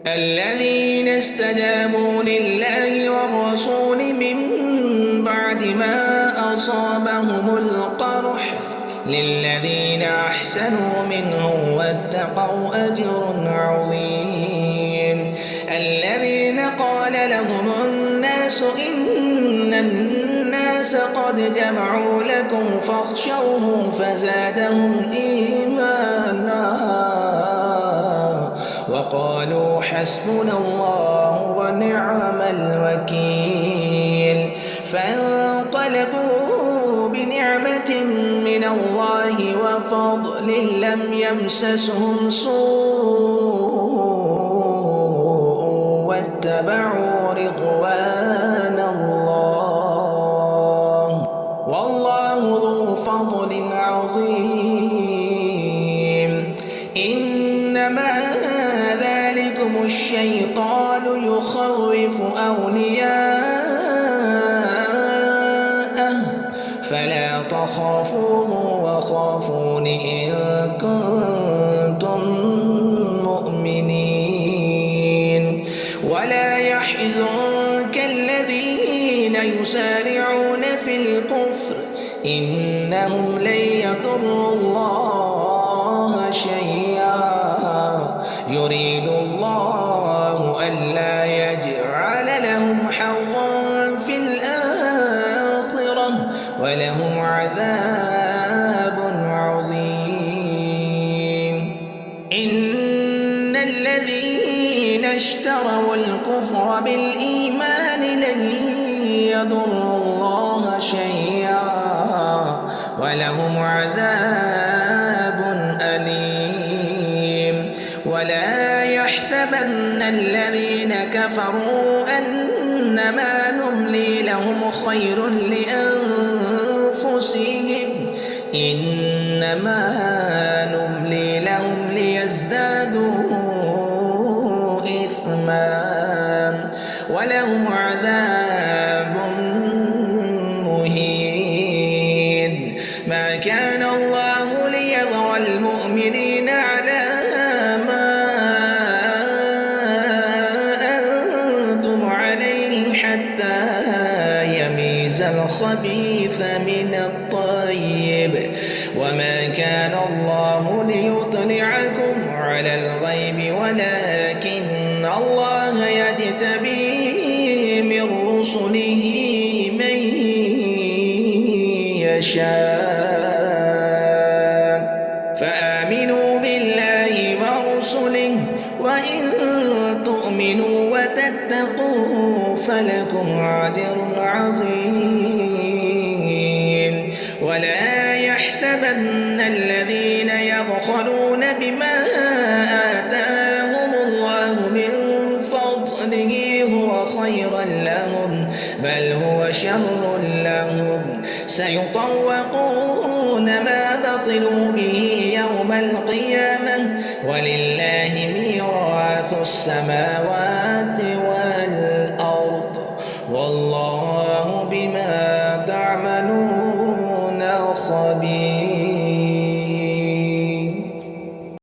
الذين استجابوا لله والرسول من بعد ما أصابهم القرح للذين أحسنوا منهم واتقوا أجر عظيم. الذين قال لهم الناس إن الناس قد جمعوا لكم فاخشوهم فزادهم إيمانا وقالوا حسبنا الله ونعم الوكيل. فانقلبوا بنعمة من الله وفضل لم يمسسهم سوء واتبعوا رضوان الله والله ذو فضل عظيم. إنما ذلكم الشيطان يخوف أولياءه فلا تخافوهم وخافون إن كنتم مؤمنين. ولا يحزنك الذين يسارعون في الكفر إنهم لن يضروا الله شيئا يريد الله ألا يجعل لهم حظا في الآخرة ولهم عذاب عظيم. إن الذين اشتروا الكفر بالإيمان لن يضروا الله شيئا ولهم عذاب أليم. ولا يحسبن الذين كفروا أنما نملي لهم خير لأنفسهم إنما نملي لهم ليزدادوا إثما ولهم عذاب مهين. ما كان الله ليذر المؤمنين على ما أنتم عليه حتى يميز الخبيث من الطيب وما كان الله ليطلعكم على الغيب ولكن الله يجتبي من رسله من يشاء فآمنوا بالله ورسله وإن تؤمنوا وتتقوا فلكم أجر عظيم. ولا يحسبن الذين يبخلون بما آتاهم الله من فضله هو خيرا لهم بل هو شر لهم سيطوقون ما بخلوا به يوم القيامة ولله ميراث السماوات